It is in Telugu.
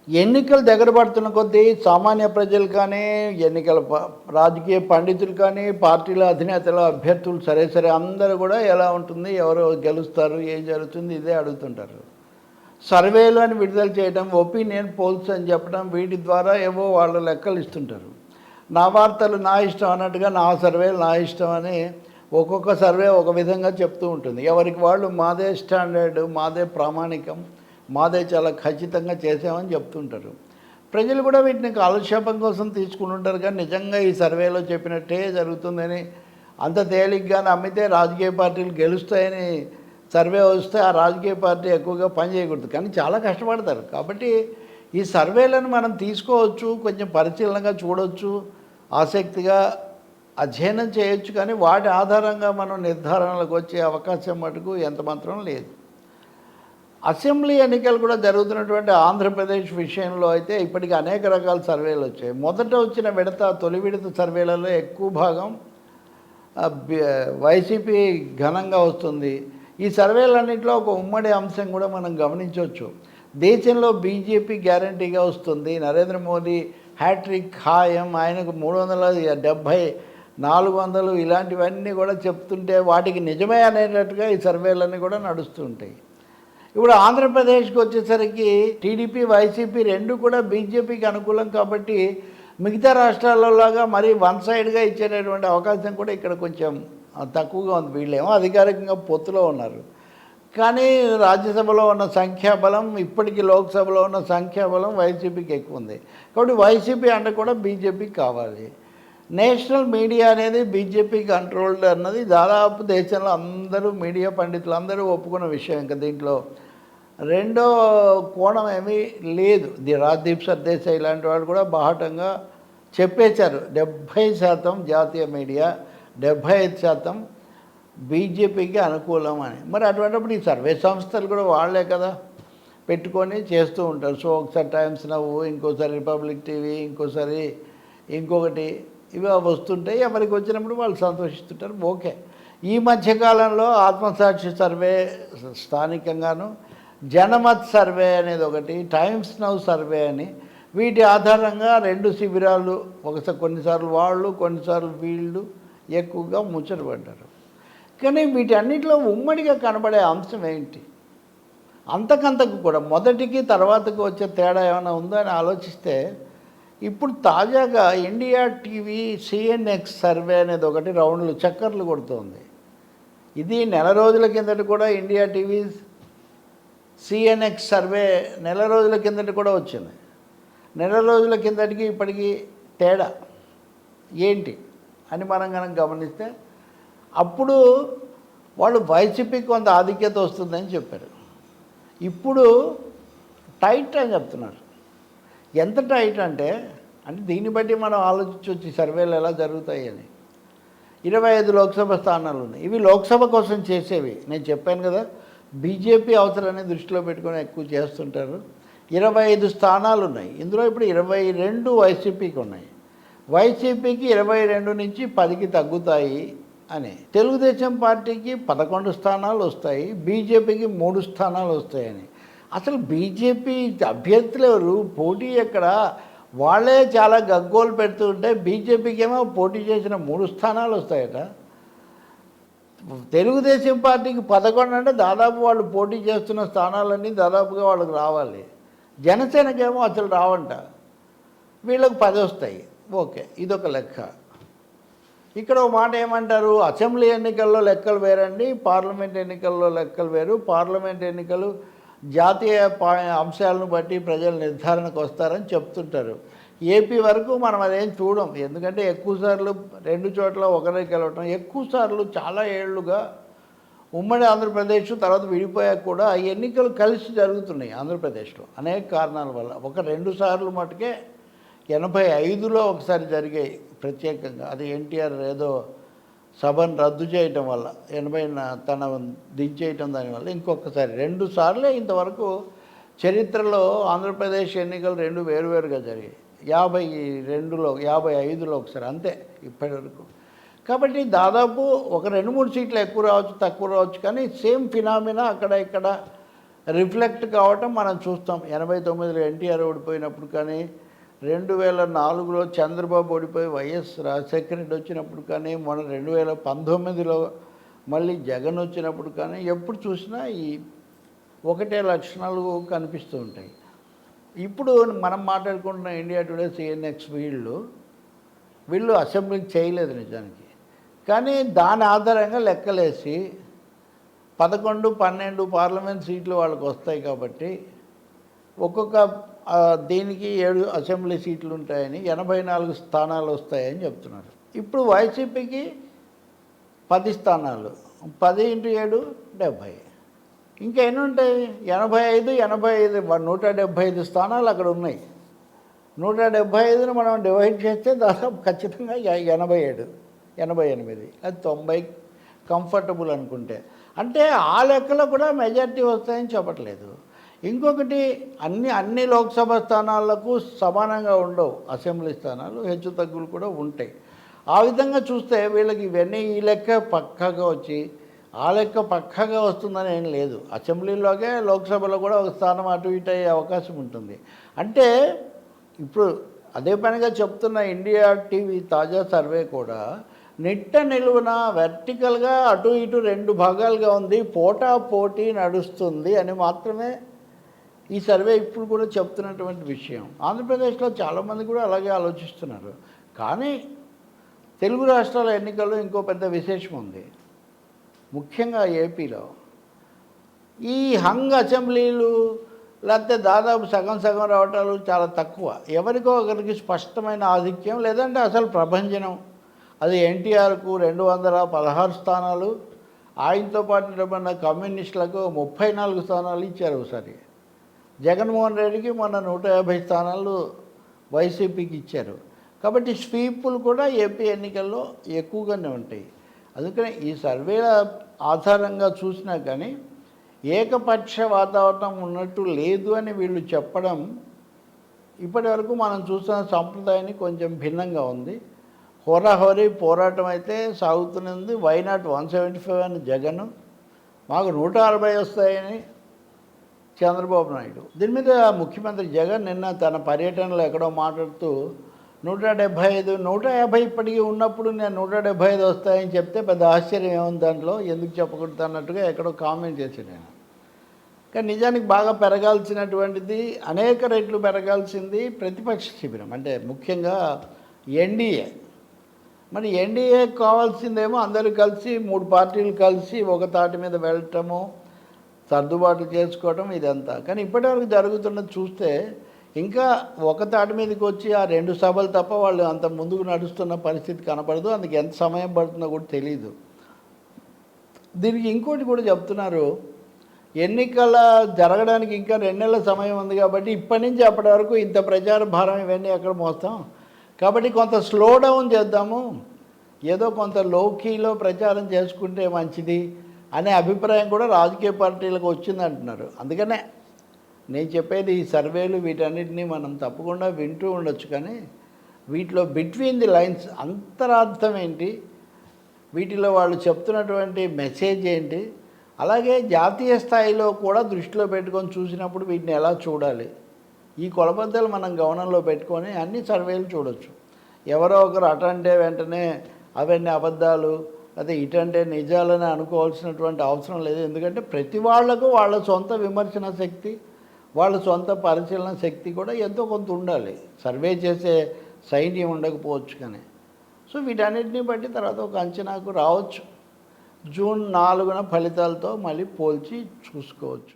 ఎన్నికలు దగ్గర పడుతున్న కొద్దీ సామాన్య ప్రజలు కానీ, ఎన్నికల రాజకీయ పండితులు కానీ, పార్టీల అధినేతలు, అభ్యర్థులు సరే అందరూ కూడా ఎలా ఉంటుంది, ఎవరు గెలుస్తారు, ఏం జరుగుతుంది ఇదే అడుగుతుంటారు. సర్వేలు అని విడుదల చేయడం, ఒపీనియన్ పోల్స్ అని చెప్పడం, వీటి ద్వారా ఏవో వాళ్ళ లెక్కలు ఇస్తుంటారు. నా వార్తలు నా ఇష్టం అన్నట్టుగా నా సర్వేలు నా ఇష్టం అని ఒక్కొక్క సర్వే ఒక విధంగా చెప్తూ ఉంటుంది. ఎవరికి వాళ్ళు మాదే స్టాండర్డ్, మాదే ప్రామాణికం, మాదే చాలా ఖచ్చితంగా చేసామని చెప్తుంటారు. ప్రజలు కూడా వీటిని కాలక్షేపం కోసం తీసుకుని ఉంటారు. కానీ నిజంగా ఈ సర్వేలో చెప్పినట్టే జరుగుతుందని అంత తేలిగ్గా నమ్మితే రాజకీయ పార్టీలు గెలుస్తాయని సర్వే వస్తే ఆ రాజకీయ పార్టీ ఎక్కువగా పనిచేయకూడదు. కానీ చాలా కష్టపడతారు. కాబట్టి ఈ సర్వేలను మనం తీసుకోవచ్చు, కొంచెం పరిశీలనగా చూడవచ్చు, ఆసక్తిగా అధ్యయనం చేయొచ్చు. కానీ వాటి ఆధారంగా మనం నిర్ధారణలకు వచ్చే అవకాశం మటుకు ఎంత మాత్రం లేదు. అసెంబ్లీ ఎన్నికలు కూడా జరుగుతున్నటువంటి ఆంధ్రప్రదేశ్ విషయంలో అయితే ఇప్పటికీ అనేక రకాల సర్వేలు వచ్చాయి. మొదట వచ్చిన తొలి విడత సర్వేలలో ఎక్కువ భాగం వైసీపీ ఘనంగా వస్తుంది. ఈ సర్వేలన్నింటిలో ఒక ఉమ్మడి అంశం కూడా మనం గమనించవచ్చు. దేశంలో బీజేపీ గ్యారంటీగా వస్తుంది, నరేంద్ర మోదీ హ్యాట్రిక్ ఖాయం, ఆయనకు 370 400 ఇలాంటివన్నీ కూడా చెప్తుంటే వాటికి నిజమే అనేటట్టుగా ఈ సర్వేలన్నీ కూడా నడుస్తుంటాయి. ఇప్పుడు ఆంధ్రప్రదేశ్కి వచ్చేసరికి టీడీపీ, వైసీపీ రెండు కూడా బీజేపీకి అనుకూలం కాబట్టి మిగతా రాష్ట్రాలలాగా మరీ వన్ సైడ్గా ఇచ్చేటటువంటి అవకాశం కూడా ఇక్కడ కొంచెం తక్కువగా ఉంది. వీళ్ళేమో అధికారికంగా పొత్తులో ఉన్నారు. కానీ రాజ్యసభలో ఉన్న సంఖ్యాబలం, ఇప్పటికీ లోక్సభలో ఉన్న సంఖ్యాబలం వైసీపీకి ఎక్కువ ఉంది. కాబట్టి వైసీపీ అంటే కూడా బీజేపీకి కావాలి. నేషనల్ మీడియా అనేది బీజేపీ కంట్రోల్డ్ అన్నది దాదాపు దేశంలో అందరూ మీడియా పండితులు అందరూ ఒప్పుకున్న విషయం. ఇంకా దీంట్లో రెండో కోణం ఏమీ లేదు. రాజ్దీప్ సర్దేశాయ్ ఇలాంటి వాళ్ళు కూడా బాహటంగా చెప్పేశారు. 70% జాతీయ మీడియా, 75% బీజేపీకి అనుకూలం అని. మరి అటువంటిప్పుడు ఈ సర్వే సంస్థలు కూడా వాళ్ళే కదా పెట్టుకొని చేస్తూ ఉంటారు. సో ఒకసారి టైమ్స్ నవ్వు, ఇంకోసారి రిపబ్లిక్ టీవీ, ఇంకోసారి ఇంకొకటి, ఇవి వస్తుంటాయి. ఎవరికి వచ్చినప్పుడు వాళ్ళు సంతోషిస్తుంటారు. ఓకే. ఈ మధ్యకాలంలో ఆత్మసాక్షి సర్వే స్థానికంగాను, జనమత్ సర్వే అనేది ఒకటి, టైమ్స్ నౌ సర్వే అని, వీటి ఆధారంగా రెండు శిబిరాలు, కొన్నిసార్లు వాళ్ళు కొన్నిసార్లు వీళ్ళు ఎక్కువగా ముచ్చటపడ్డారు. కానీ వీటన్నిటిలో ఉమ్మడిగా కనబడే అంశం ఏంటి? అంతకంతకు కూడా మొదటికి తర్వాతకు వచ్చే తేడా ఏమైనా ఉందో అని ఆలోచిస్తే ఇప్పుడు తాజాగా ఇండియా టీవీ సిఎన్ఎక్స్ సర్వే అనేది ఒకటి రౌండ్లు చక్కర్లు కొడుతోంది. ఇది నెల రోజుల కిందట కూడా ఇండియా టీవీ సిఎన్ఎక్స్ సర్వే నెల రోజుల కిందట కూడా వచ్చింది. నెల రోజుల కిందటికి ఇప్పటికీ తేడా ఏంటి అని మనం కనుక గమనిస్తే అప్పుడు వాళ్ళు వైసీపీకి కొంత ఆధిక్యత వస్తుందని చెప్పారు. ఇప్పుడు టైట్ అని చెప్తున్నారు. ఎంత టైట్ అంటే దీన్ని బట్టి మనం ఆలోచించవచ్చు ఈ సర్వేలు ఎలా జరుగుతాయి అని. 25 లోక్సభ స్థానాలు ఉన్నాయి. ఇవి లోక్సభ కోసం చేసేవి. నేను చెప్పాను కదా, బీజేపీ అవసరాన్ని దృష్టిలో పెట్టుకొని ఎక్కువ చేస్తుంటారు. 25 స్థానాలు ఉన్నాయి. ఇందులో ఇప్పుడు 22 వైసీపీకి ఉన్నాయి. వైసీపీకి 22 నుంచి 10కి తగ్గుతాయి అని. తెలుగుదేశం పార్టీకి 11 స్థానాలు వస్తాయి, బీజేపీకి 3 స్థానాలు వస్తాయని. అసలు బీజేపీ అభ్యర్థులు ఎవరు, పోటీ ఎక్కడ, వాళ్ళే చాలా గగ్గోలు పెడుతుంటే బీజేపీకి ఏమో పోటీ చేసిన 3 స్థానాలు వస్తాయట. తెలుగుదేశం పార్టీకి 11 అంటే దాదాపు వాళ్ళు పోటీ చేస్తున్న స్థానాలన్నీ దాదాపుగా వాళ్ళకి రావాలి. జనసేనకేమో అసలు రావంట, వీళ్ళకి 10 వస్తాయి. ఓకే, ఇదొక లెక్క. ఇక్కడ ఒక మాట ఏమంటారు, అసెంబ్లీ ఎన్నికల్లో లెక్కలు వేరండి, పార్లమెంట్ ఎన్నికల్లో లెక్కలు వేరు. పార్లమెంట్ ఎన్నికలు జాతీయ అంశాలను బట్టి ప్రజలు నిర్ధారణకు వస్తారని చెప్తుంటారు. ఏపీ వరకు మనం అదేం చూడం. ఎందుకంటే ఎక్కువసార్లు 2 చోట్ల ఒకరికి వెళ్ళటం, ఎక్కువసార్లు చాలా ఏళ్లుగా ఉమ్మడి ఆంధ్రప్రదేశ్ తర్వాత విడిపోయాక కూడా ఆ ఎన్నికలు కలిసి జరుగుతున్నాయి ఆంధ్రప్రదేశ్లో అనేక కారణాల వల్ల. 2 సార్లు మటుకే 85లో ఒకసారి జరిగాయి ప్రత్యేకంగా. అది ఎన్టీఆర్ ఏదో సభను రద్దు చేయటం వల్ల, 80 తన దించేయటం దానివల్ల. ఇంకొకసారి 2 సార్లే ఇంతవరకు చరిత్రలో ఆంధ్రప్రదేశ్ ఎన్నికలు 2 వేరువేరుగా జరిగాయి. 55లో ఒకసారి, అంతే ఇప్పటివరకు. కాబట్టి దాదాపు ఒక 2-3 సీట్లు ఎక్కువ రావచ్చు, తక్కువ రావచ్చు, కానీ సేమ్ ఫినామినా అక్కడ ఇక్కడ రిఫ్లెక్ట్ కావటం మనం చూస్తాం. 89లో ఎన్టీఆర్ ఓడిపోయినప్పుడు కానీ, 2004లో చంద్రబాబు ఓడిపోయి వైఎస్ రాజశేఖర రెడ్డి వచ్చినప్పుడు కానీ, మొన్న 2019లో మళ్ళీ జగన్ వచ్చినప్పుడు కానీ, ఎప్పుడు చూసినా ఈ ఒకటే లక్షణాలు కనిపిస్తూ ఉంటాయి. ఇప్పుడు మనం మాట్లాడుకుంటున్న ఇండియా టుడే, సిఎన్ఎక్స్ వీళ్ళు అసెంబ్లీకి చేయలేదు నిజానికి. కానీ దాని ఆధారంగా లెక్కలేసి 11, 12 పార్లమెంట్ సీట్లు వాళ్ళకి వస్తాయి కాబట్టి ఒక్కొక్క దీనికి 7 అసెంబ్లీ సీట్లు ఉంటాయని 84 స్థానాలు వస్తాయని చెప్తున్నారు. ఇప్పుడు వైసీపీకి 10 స్థానాలు, 10 × 7 70. ఇంకా ఎన్ని ఉంటాయి? 85, 175 స్థానాలు అక్కడ ఉన్నాయి. 175ని మనం డివైడ్ చేస్తే దాదాపు ఖచ్చితంగా 87, 88, అది 90 కంఫర్టబుల్ అనుకుంటే. అంటే ఆ లెక్కలో కూడా మెజారిటీ వస్తాయని చెప్పట్లేదు. ఇంకొకటి, అన్ని లోక్సభ స్థానాలకు సమానంగా ఉండవు అసెంబ్లీ స్థానాలు, హెచ్చు తగ్గులు కూడా ఉంటాయి. ఆ విధంగా చూస్తే వీళ్ళకి ఇవన్నీ ఈ లెక్క పక్కాగా వచ్చి ఆ లెక్క పక్కాగా వస్తుందని ఏం లేదు. అసెంబ్లీలోకే లోక్సభలో కూడా ఒక స్థానం అటు ఇటు అయ్యే అవకాశం ఉంటుంది. అంటే ఇప్పుడు అదే పనిగా చెప్తున్న ఇండియా టీవీ తాజా సర్వే కూడా నిట్ట నిలువున వెర్టికల్గా అటు ఇటు 2 భాగాలుగా ఉంది, పోటీ నడుస్తుంది అని మాత్రమే ఈ సర్వే ఇప్పుడు కూడా చెప్తున్నటువంటి విషయం. ఆంధ్రప్రదేశ్లో చాలామంది కూడా అలాగే ఆలోచిస్తున్నారు. కానీ తెలుగు రాష్ట్రాల ఎన్నికల్లో ఇంకో పెద్ద విశేషం ఉంది. ముఖ్యంగా ఏపీలో ఈ హంగ్ అసెంబ్లీలు లేకపోతే దాదాపు సగం రావటాలు చాలా తక్కువ. ఎవరికో ఒకరికి స్పష్టమైన ఆధిక్యం, లేదంటే అసలు ప్రభంజనం. అది ఎన్టీఆర్కు 216 స్థానాలు, ఆయనతో పాటు నిలబడిన కమ్యూనిస్టులకు 34 స్థానాలు ఇచ్చారు ఒకసారి. జగన్మోహన్ రెడ్డికి మొన్న 150 స్థానాలు వైసీపీకి ఇచ్చారు. కాబట్టి స్వీపులు కూడా ఏపీ ఎన్నికల్లో ఎక్కువగానే ఉంటాయి. అందుకని ఈ సర్వేల ఆధారంగా చూసినా కానీ ఏకపక్ష వాతావరణం ఉన్నట్టు లేదు అని వీళ్ళు చెప్పడం ఇప్పటి వరకు మనం చూస్తున్న సంప్రదాయాన్ని కొంచెం భిన్నంగా ఉంది. హోరాహోరీ పోరాటం అయితే సాగుతున్నది. వైనాట్ 175 అని జగన్, మాకు 160 వస్తాయని చంద్రబాబు నాయుడు. దీని మీద ముఖ్యమంత్రి జగన్ నిన్న తన పర్యటనలో ఎక్కడో మాట్లాడుతూ 175, 150 ఇప్పటికీ ఉన్నప్పుడు నేను 175 వస్తాయని చెప్తే పెద్ద ఆశ్చర్యం ఏముంది దాంట్లో, ఎందుకు చెప్పకూడదు అన్నట్టుగా ఎక్కడో కామెంట్ చేశాడు ఆయన. కానీ నిజానికి బాగా పెరగాల్సినటువంటిది, అనేక రెట్లు పెరగాల్సింది ప్రతిపక్ష శిబిరం, అంటే ముఖ్యంగా ఎన్డీఏ. మరి ఎన్డీఏకి కావాల్సిందేమో అందరూ కలిసి 3 పార్టీలు కలిసి ఒక తాటి మీద వెళ్ళటము, సర్దుబాట్లు చేసుకోవటం ఇదంతా. కానీ ఇప్పటివరకు జరుగుతున్నది చూస్తే ఇంకా ఒక తాటి మీదకి వచ్చి ఆ 2 సభలు తప్ప వాళ్ళు అంత ముందుకు నడుస్తున్న పరిస్థితి కనపడదు. అందుకు ఎంత సమయం పడుతుందో కూడా తెలియదు. దీనికి ఇంకోటి కూడా చెప్తున్నారు, ఎన్నికల జరగడానికి ఇంకా 2 నెలల సమయం ఉంది కాబట్టి ఇప్పటి నుంచి అప్పటి వరకు ఇంత ప్రచార భారం ఇవన్నీ ఎక్కడ మోస్తాం, కాబట్టి కొంత స్లో డౌన్ చేద్దాము, ఏదో కొంత లోకీలో ప్రచారం చేసుకుంటే మంచిది అనే అభిప్రాయం కూడా రాజకీయ పార్టీలకు వచ్చింది అంటున్నారు. అందుకనే నేను చెప్పేది, ఈ సర్వేలు వీటన్నిటినీ మనం తప్పకుండా వింటూ ఉండొచ్చు, కానీ వీటిలో బిట్వీన్ ది లైన్స్ అంతరార్థం ఏంటి, వీటిలో వాళ్ళు చెప్తున్నటువంటి మెసేజ్ ఏంటి, అలాగే జాతీయ స్థాయిలో కూడా దృష్టిలో పెట్టుకొని చూసినప్పుడు వీటిని ఎలా చూడాలి, ఈ కొలబద్దలు మనం గమనంలో పెట్టుకొని అన్ని సర్వేలు చూడొచ్చు. ఎవరో ఒకరు అటంటే వెంటనే అవన్నీ అబద్ధాలు, అదే ఇటంటే నిజాలని అనుకోవాల్సినటువంటి అవసరం లేదు. ఎందుకంటే ప్రతి వాళ్లకు వాళ్ళ సొంత విమర్శన శక్తి, వాళ్ళ సొంత పరిశీలన శక్తి కూడా ఎంతో కొంత ఉండాలి. సర్వే చేసే సైన్యం ఉండకపోవచ్చు కానీ. సో వీటన్నిటిని బట్టి తర్వాత ఒక అంచనాకు రావచ్చు. జూన్ 4న ఫలితాలతో మళ్ళీ పోల్చి చూసుకోవచ్చు.